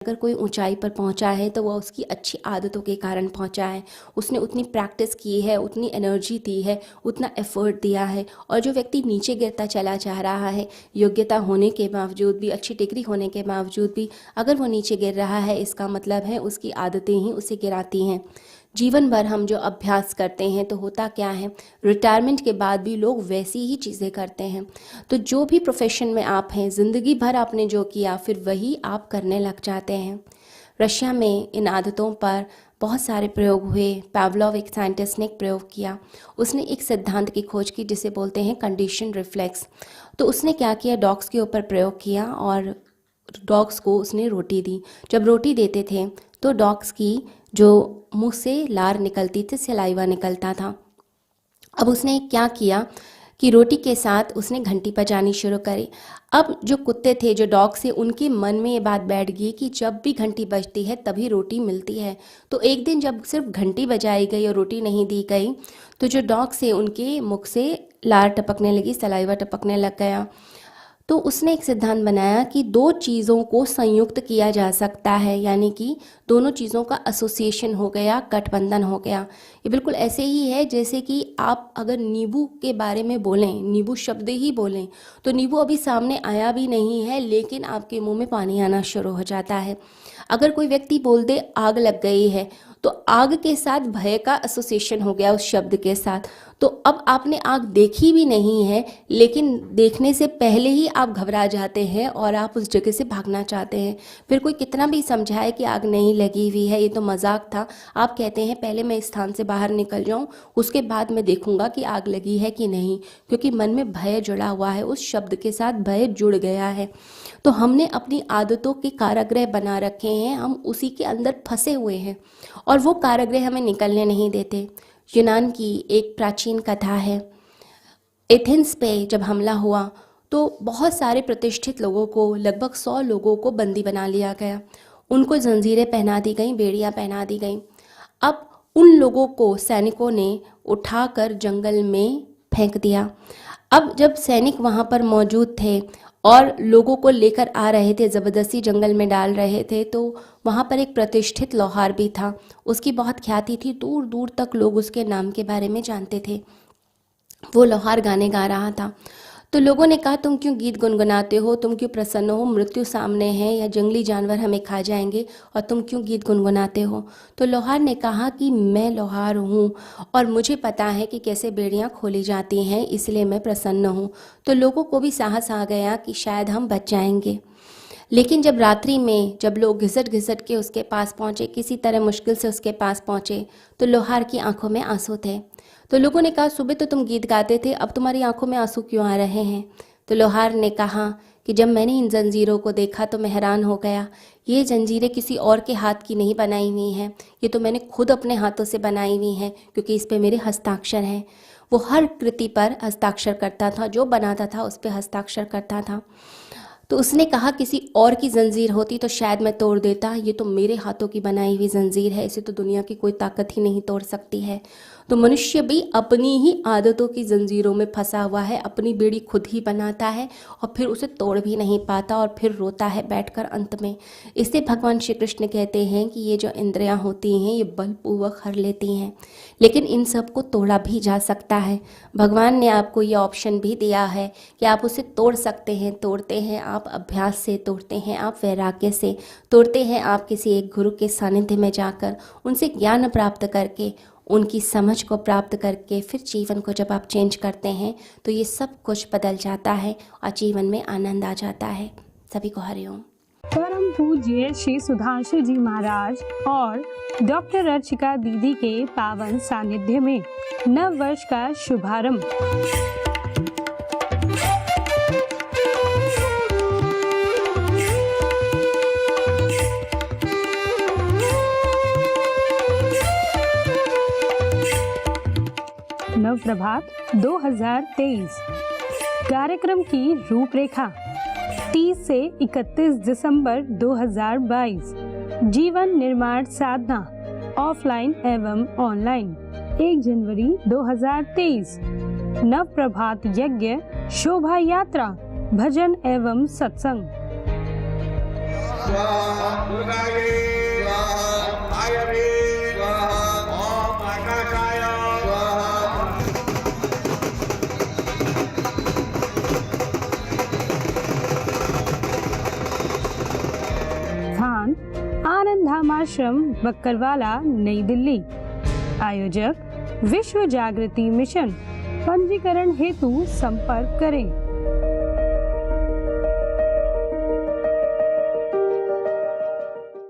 अगर कोई ऊंचाई पर पहुंचा है तो वह उसकी अच्छी आदतों के कारण पहुंचा है। उसने उतनी प्रैक्टिस की है, उतनी एनर्जी दी है, उतना एफर्ट दिया है। और जो व्यक्ति नीचे गिरता चला जा रहा है, योग्यता होने के बावजूद भी, अच्छी डिग्री होने के बावजूद भी अगर वो नीचे गिर रहा है, इसका मतलब है उसकी आदतें ही उसे गिराती हैं। जीवन भर हम जो अभ्यास करते हैं तो होता क्या है, रिटायरमेंट के बाद भी लोग वैसी ही चीज़ें करते हैं। तो जो भी प्रोफेशन में आप हैं, ज़िंदगी भर आपने जो किया फिर वही आप करने लग जाते हैं। रशिया में इन आदतों पर बहुत सारे प्रयोग हुए। पावलोव एक साइंटिस्ट ने एक प्रयोग किया। उसने एक सिद्धांत की खोज की जिसे बोलते हैं कंडीशन रिफ्लेक्स। तो उसने क्या किया, डॉग्स के ऊपर प्रयोग किया और डॉग्स को उसने रोटी दी। जब रोटी देते थे तो डॉग्स की जो मुंह से लार निकलती थी, सलाइवा निकलता था। अब उसने क्या किया कि रोटी के साथ उसने घंटी बजानी शुरू करी। अब जो कुत्ते थे, जो डॉग्स थे, उनके मन में ये बात बैठ गई कि जब भी घंटी बजती है तभी रोटी मिलती है। तो एक दिन जब सिर्फ घंटी बजाई गई और रोटी नहीं दी गई तो जो डॉग्स थे उनके मुख से लार टपकने लगी, सलाइवा टपकने लग गया। तो उसने एक सिद्धांत बनाया कि दो चीज़ों को संयुक्त किया जा सकता है, यानी कि दोनों चीज़ों का एसोसिएशन हो गया, गठबंधन हो गया। ये बिल्कुल ऐसे ही है जैसे कि आप अगर नींबू के बारे में बोलें, नींबू शब्द ही बोलें, तो नींबू अभी सामने आया भी नहीं है लेकिन आपके मुंह में पानी आना शुरू हो जाता है। अगर कोई व्यक्ति बोल दे आग लग गई है तो आग के साथ भय का एसोसिएशन हो गया उस शब्द के साथ। तो अब आपने आग देखी भी नहीं है लेकिन देखने से पहले ही आप घबरा जाते हैं और आप उस जगह से भागना चाहते हैं। फिर कोई कितना भी समझाए कि आग नहीं लगी हुई है, ये तो मजाक था, आप कहते हैं पहले मैं इस स्थान से बाहर निकल जाऊं, उसके बाद मैं देखूंगा कि आग लगी है कि नहीं, क्योंकि मन में भय जुड़ा हुआ है, उस शब्द के साथ भय जुड़ गया है। तो हमने अपनी आदतों के कारागृह बना रखे हैं, हम उसी के अंदर फंसे हुए हैं और वो कारागृह हमें निकलने नहीं देते। यूनान की एक प्राचीन कथा है। एथेंस पे जब हमला हुआ तो बहुत सारे प्रतिष्ठित लोगों को, लगभग 100 लोगों को बंदी बना लिया गया। उनको जंजीरें पहना दी गई, बेड़ियां पहना दी गई। अब उन लोगों को सैनिकों ने उठाकर जंगल में फेंक दिया। अब जब सैनिक वहाँ पर मौजूद थे और लोगों को लेकर आ रहे थे, ज़बरदस्ती जंगल में डाल रहे थे, तो वहाँ पर एक प्रतिष्ठित लोहार भी था। उसकी बहुत ख्याति थी, दूर दूर तक लोग उसके नाम के बारे में जानते थे। वो लोहार गाने गा रहा था। तो लोगों ने कहा तुम क्यों गीत गुनगुनाते हो, तुम क्यों प्रसन्न हो, मृत्यु सामने है या जंगली जानवर हमें खा जाएंगे और तुम क्यों गीत गुनगुनाते हो। तो लोहार ने कहा कि मैं लोहार हूँ और मुझे पता है कि कैसे बेड़ियाँ खोली जाती हैं, इसलिए मैं प्रसन्न हूँ। तो लोगों को भी साहस आ गया कि शायद हम बच जाएंगे। लेकिन जब रात्रि में जब लोग घिसट घिसट के उसके पास पहुँचे, किसी तरह मुश्किल से उसके पास पहुँचे, तो लोहार की आंखों में आंसू थे। तो लोगों ने कहा सुबह तो तुम गीत गाते थे, अब तुम्हारी आंखों में आंसू क्यों आ रहे हैं। तो लोहार ने कहा कि जब मैंने इन जंजीरों को देखा तो मैं हैरान हो गया। ये जंजीरें किसी और के हाथ की नहीं बनाई हुई हैं, ये तो मैंने खुद अपने हाथों से बनाई हुई हैं, क्योंकि इस पे मेरे हस्ताक्षर हैं। वो हर कृति पर हस्ताक्षर करता था, जो बनाता था उस पर हस्ताक्षर करता था। तो उसने कहा किसी और की जंजीर होती तो शायद मैं तोड़ देता, ये तो मेरे हाथों की बनाई हुई जंजीर है, इसे तो दुनिया की कोई ताकत ही नहीं तोड़ सकती है। तो मनुष्य भी अपनी ही आदतों की जंजीरों में फंसा हुआ है, अपनी बेड़ी खुद ही बनाता है और फिर उसे तोड़ भी नहीं पाता और फिर रोता है बैठकर अंत में। इससे भगवान श्री कृष्ण कहते हैं कि ये जो इंद्रियां होती हैं ये बलपूर्वक हर लेती हैं, लेकिन इन सब को तोड़ा भी जा सकता है। भगवान ने आपको ये ऑप्शन भी दिया है कि आप उसे तोड़ सकते हैं। तोड़ते हैं आप अभ्यास से, तोड़ते हैं आप वैराग्य से, तोड़ते हैं आप किसी एक गुरु के सानिध्य में जाकर, उनसे ज्ञान प्राप्त करके, उनकी समझ को प्राप्त करके, फिर जीवन को जब आप चेंज करते हैं तो ये सब कुछ बदल जाता है और जीवन में आनंद आ जाता है। सभी को हरिओम। परम पूज्य श्री सुधांशु जी महाराज और डॉक्टर अर्चिका दीदी के पावन सानिध्य में नव वर्ष का शुभारंभ। नव प्रभात 2023 कार्यक्रम की रूपरेखा 30 से 31 दिसंबर 2022। जीवन निर्माण साधना ऑफलाइन एवं ऑनलाइन 1 जनवरी 2023। नव प्रभात यज्ञ शोभा यात्रा भजन एवं सत्संग स्वाहा दुर्गाये स्वाहा आयरे स्वाहा ओम आकाशाय स्वाहा। स्थान आनंद धाम आश्रम बक्करवाला नई दिल्ली। आयोजक विश्व जागृति मिशन। पंजीकरण हेतु संपर्क करें।